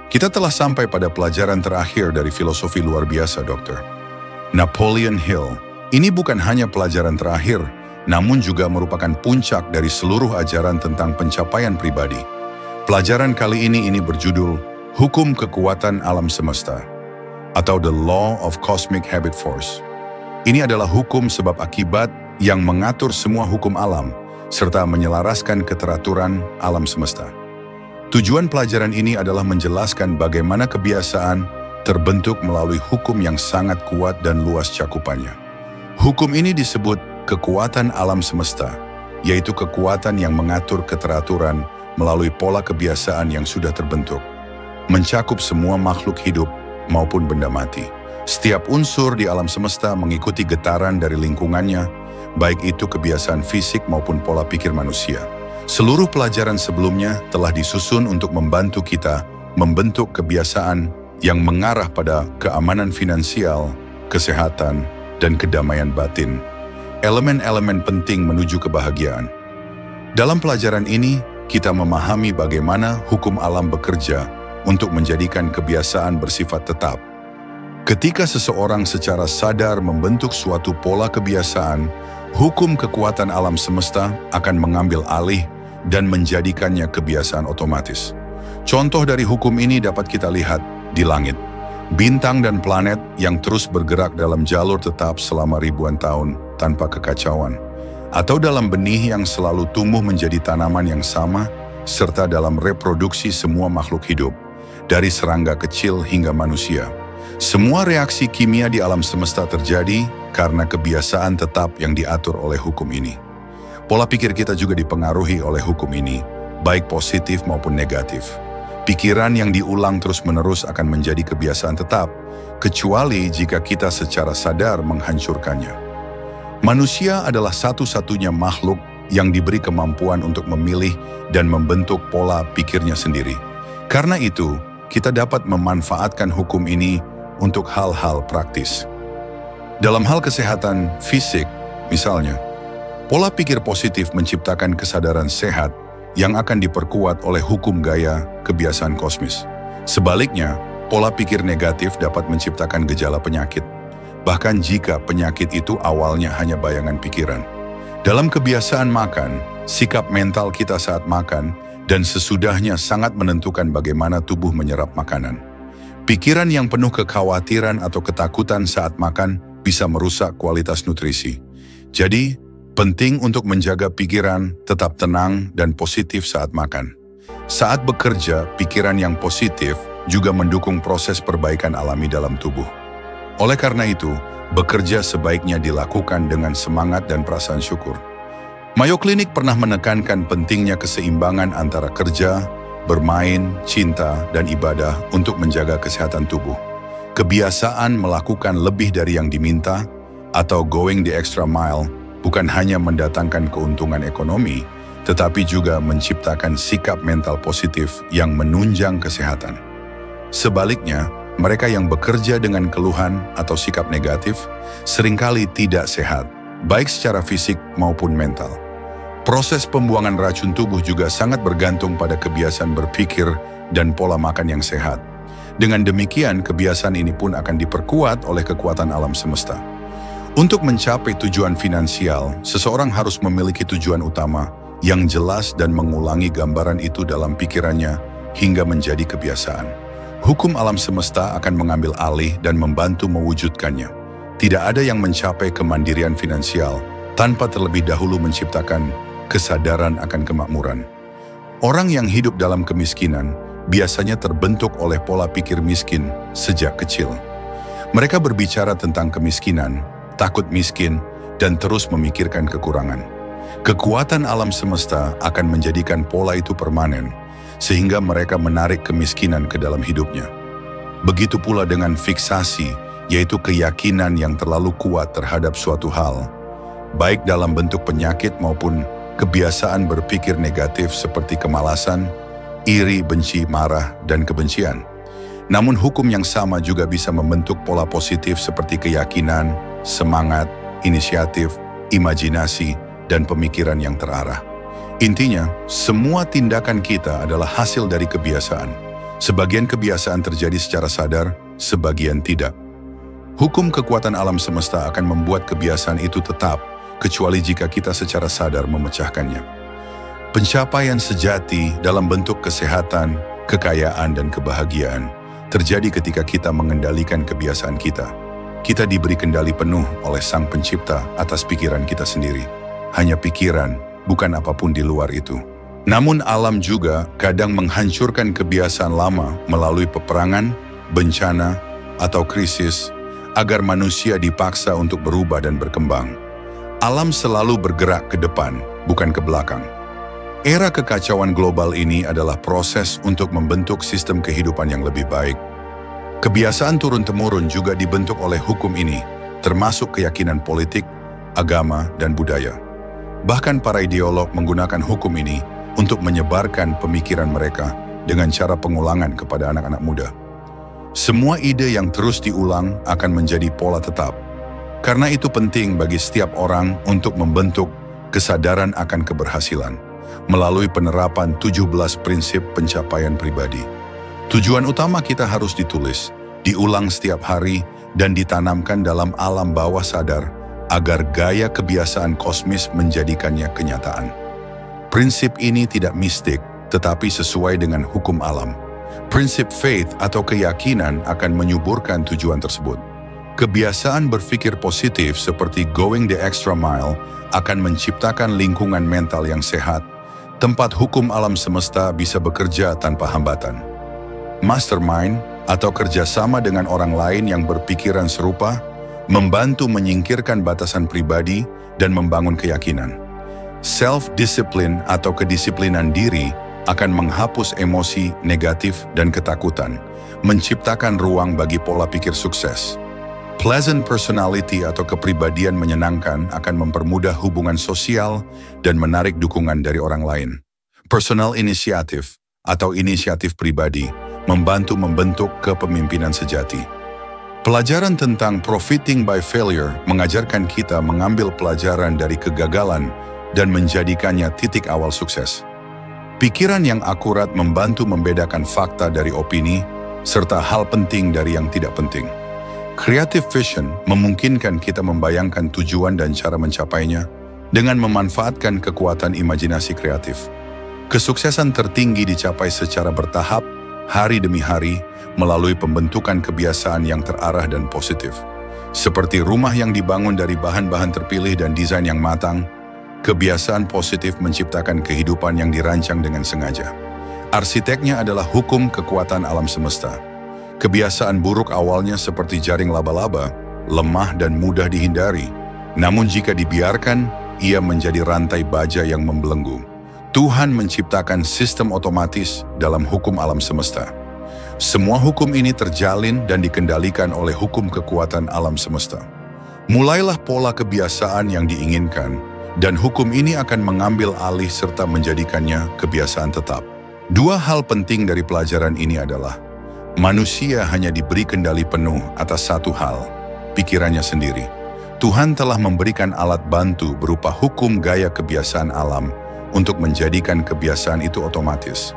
Kita telah sampai pada pelajaran terakhir dari filosofi luar biasa, Dokter. Napoleon Hill. Ini bukan hanya pelajaran terakhir, namun juga merupakan puncak dari seluruh ajaran tentang pencapaian pribadi. Pelajaran kali ini berjudul Hukum Kekuatan Alam Semesta, atau The Law of Cosmic Habit Force. Ini adalah hukum sebab akibat yang mengatur semua hukum alam, serta menyelaraskan keteraturan alam semesta. Tujuan pelajaran ini adalah menjelaskan bagaimana kebiasaan terbentuk melalui hukum yang sangat kuat dan luas cakupannya. Hukum ini disebut kekuatan alam semesta, yaitu kekuatan yang mengatur keteraturan melalui pola kebiasaan yang sudah terbentuk, mencakup semua makhluk hidup maupun benda mati. Setiap unsur di alam semesta mengikuti getaran dari lingkungannya, baik itu kebiasaan fisik maupun pola pikir manusia. Seluruh pelajaran sebelumnya telah disusun untuk membantu kita membentuk kebiasaan yang mengarah pada keamanan finansial, kesehatan, dan kedamaian batin. Elemen-elemen penting menuju kebahagiaan. Dalam pelajaran ini, kita memahami bagaimana hukum alam bekerja untuk menjadikan kebiasaan bersifat tetap. Ketika seseorang secara sadar membentuk suatu pola kebiasaan, hukum kekuatan alam semesta akan mengambil alih dan menjadikannya kebiasaan otomatis. Contoh dari hukum ini dapat kita lihat di langit. Bintang dan planet yang terus bergerak dalam jalur tetap selama ribuan tahun tanpa kekacauan. Atau dalam benih yang selalu tumbuh menjadi tanaman yang sama, serta dalam reproduksi semua makhluk hidup, dari serangga kecil hingga manusia. Semua reaksi kimia di alam semesta terjadi karena kebiasaan tetap yang diatur oleh hukum ini. Pola pikir kita juga dipengaruhi oleh hukum ini, baik positif maupun negatif. Pikiran yang diulang terus-menerus akan menjadi kebiasaan tetap, kecuali jika kita secara sadar menghancurkannya. Manusia adalah satu-satunya makhluk yang diberi kemampuan untuk memilih dan membentuk pola pikirnya sendiri. Karena itu, kita dapat memanfaatkan hukum ini untuk hal-hal praktis. Dalam hal kesehatan fisik, misalnya, pola pikir positif menciptakan kesadaran sehat yang akan diperkuat oleh hukum gaya kebiasaan kosmis. Sebaliknya, pola pikir negatif dapat menciptakan gejala penyakit, bahkan jika penyakit itu awalnya hanya bayangan pikiran. Dalam kebiasaan makan, sikap mental kita saat makan dan sesudahnya sangat menentukan bagaimana tubuh menyerap makanan. Pikiran yang penuh kekhawatiran atau ketakutan saat makan bisa merusak kualitas nutrisi. Jadi, penting untuk menjaga pikiran tetap tenang dan positif saat makan. Saat bekerja, pikiran yang positif juga mendukung proses perbaikan alami dalam tubuh. Oleh karena itu, bekerja sebaiknya dilakukan dengan semangat dan perasaan syukur. Mayo Clinic pernah menekankan pentingnya keseimbangan antara kerja, bermain, cinta, dan ibadah untuk menjaga kesehatan tubuh. Kebiasaan melakukan lebih dari yang diminta atau going the extra mile bukan hanya mendatangkan keuntungan ekonomi, tetapi juga menciptakan sikap mental positif yang menunjang kesehatan. Sebaliknya, mereka yang bekerja dengan keluhan atau sikap negatif seringkali tidak sehat, baik secara fisik maupun mental. Proses pembuangan racun tubuh juga sangat bergantung pada kebiasaan berpikir dan pola makan yang sehat. Dengan demikian, kebiasaan ini pun akan diperkuat oleh kekuatan alam semesta. Untuk mencapai tujuan finansial, seseorang harus memiliki tujuan utama yang jelas dan mengulangi gambaran itu dalam pikirannya hingga menjadi kebiasaan. Hukum alam semesta akan mengambil alih dan membantu mewujudkannya. Tidak ada yang mencapai kemandirian finansial tanpa terlebih dahulu menciptakan kesadaran akan kemakmuran. Orang yang hidup dalam kemiskinan biasanya terbentuk oleh pola pikir miskin sejak kecil. Mereka berbicara tentang kemiskinan, takut miskin, dan terus memikirkan kekurangan. Kekuatan alam semesta akan menjadikan pola itu permanen, sehingga mereka menarik kemiskinan ke dalam hidupnya. Begitu pula dengan fiksasi, yaitu keyakinan yang terlalu kuat terhadap suatu hal, baik dalam bentuk penyakit maupun kebiasaan berpikir negatif seperti kemalasan, iri, benci, marah, dan kebencian. Namun hukum yang sama juga bisa membentuk pola positif seperti keyakinan, semangat, inisiatif, imajinasi, dan pemikiran yang terarah. Intinya, semua tindakan kita adalah hasil dari kebiasaan. Sebagian kebiasaan terjadi secara sadar, sebagian tidak. Hukum kekuatan alam semesta akan membuat kebiasaan itu tetap, kecuali jika kita secara sadar memecahkannya. Pencapaian sejati dalam bentuk kesehatan, kekayaan, dan kebahagiaan terjadi ketika kita mengendalikan kebiasaan kita. Kita diberi kendali penuh oleh Sang Pencipta atas pikiran kita sendiri. Hanya pikiran, bukan apapun di luar itu. Namun alam juga kadang menghancurkan kebiasaan lama melalui peperangan, bencana, atau krisis agar manusia dipaksa untuk berubah dan berkembang. Alam selalu bergerak ke depan, bukan ke belakang. Era kekacauan global ini adalah proses untuk membentuk sistem kehidupan yang lebih baik. Kebiasaan turun-temurun juga dibentuk oleh hukum ini, termasuk keyakinan politik, agama, dan budaya. Bahkan para ideolog menggunakan hukum ini untuk menyebarkan pemikiran mereka dengan cara pengulangan kepada anak-anak muda. Semua ide yang terus diulang akan menjadi pola tetap. Karena itu penting bagi setiap orang untuk membentuk kesadaran akan keberhasilan melalui penerapan 17 prinsip pencapaian pribadi. Tujuan utama kita harus ditulis, diulang setiap hari, dan ditanamkan dalam alam bawah sadar agar gaya kebiasaan kosmis menjadikannya kenyataan. Prinsip ini tidak mistik, tetapi sesuai dengan hukum alam. Prinsip faith atau keyakinan akan menyuburkan tujuan tersebut. Kebiasaan berpikir positif seperti going the extra mile akan menciptakan lingkungan mental yang sehat, tempat hukum alam semesta bisa bekerja tanpa hambatan. Mastermind atau kerjasama dengan orang lain yang berpikiran serupa, membantu menyingkirkan batasan pribadi dan membangun keyakinan. Self-discipline atau kedisiplinan diri akan menghapus emosi negatif dan ketakutan, menciptakan ruang bagi pola pikir sukses. Pleasant personality atau kepribadian menyenangkan akan mempermudah hubungan sosial dan menarik dukungan dari orang lain. Personal initiative atau inisiatif pribadi membantu membentuk kepemimpinan sejati. Pelajaran tentang profiting by failure mengajarkan kita mengambil pelajaran dari kegagalan dan menjadikannya titik awal sukses. Pikiran yang akurat membantu membedakan fakta dari opini, serta hal penting dari yang tidak penting. Creative vision memungkinkan kita membayangkan tujuan dan cara mencapainya dengan memanfaatkan kekuatan imajinasi kreatif. Kesuksesan tertinggi dicapai secara bertahap, hari demi hari, melalui pembentukan kebiasaan yang terarah dan positif. Seperti rumah yang dibangun dari bahan-bahan terpilih dan desain yang matang, kebiasaan positif menciptakan kehidupan yang dirancang dengan sengaja. Arsiteknya adalah hukum kekuatan alam semesta. Kebiasaan buruk awalnya seperti jaring laba-laba, lemah dan mudah dihindari. Namun jika dibiarkan, ia menjadi rantai baja yang membelenggu. Tuhan menciptakan sistem otomatis dalam hukum alam semesta. Semua hukum ini terjalin dan dikendalikan oleh hukum kekuatan alam semesta. Mulailah pola kebiasaan yang diinginkan, dan hukum ini akan mengambil alih serta menjadikannya kebiasaan tetap. Dua hal penting dari pelajaran ini adalah, manusia hanya diberi kendali penuh atas satu hal, pikirannya sendiri. Tuhan telah memberikan alat bantu berupa hukum gaya kebiasaan alam untuk menjadikan kebiasaan itu otomatis.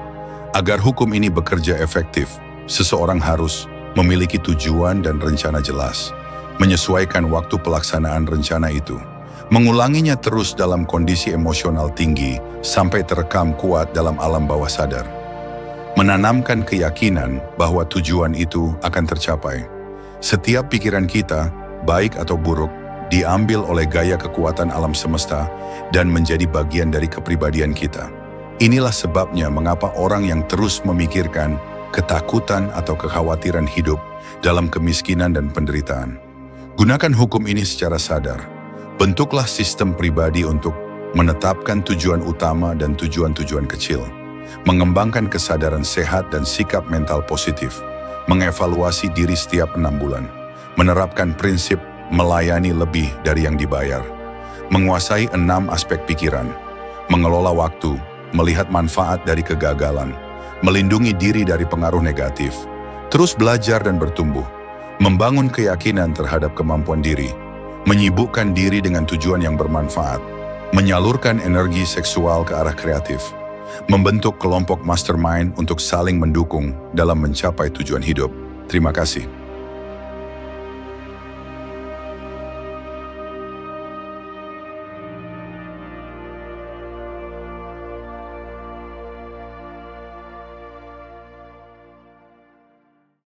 Agar hukum ini bekerja efektif, seseorang harus memiliki tujuan dan rencana jelas, menyesuaikan waktu pelaksanaan rencana itu, mengulanginya terus dalam kondisi emosional tinggi sampai terekam kuat dalam alam bawah sadar. Menanamkan keyakinan bahwa tujuan itu akan tercapai. Setiap pikiran kita, baik atau buruk, diambil oleh gaya kekuatan alam semesta dan menjadi bagian dari kepribadian kita. Inilah sebabnya mengapa orang yang terus memikirkan ketakutan atau kekhawatiran hidup dalam kemiskinan dan penderitaan. Gunakan hukum ini secara sadar. Bentuklah sistem pribadi untuk menetapkan tujuan utama dan tujuan-tujuan kecil, mengembangkan kesadaran sehat dan sikap mental positif, mengevaluasi diri setiap 6 bulan, menerapkan prinsip melayani lebih dari yang dibayar, menguasai 6 aspek pikiran, mengelola waktu, melihat manfaat dari kegagalan, melindungi diri dari pengaruh negatif, terus belajar dan bertumbuh, membangun keyakinan terhadap kemampuan diri, menyibukkan diri dengan tujuan yang bermanfaat, menyalurkan energi seksual ke arah kreatif, membentuk kelompok mastermind untuk saling mendukung dalam mencapai tujuan hidup. Terima kasih.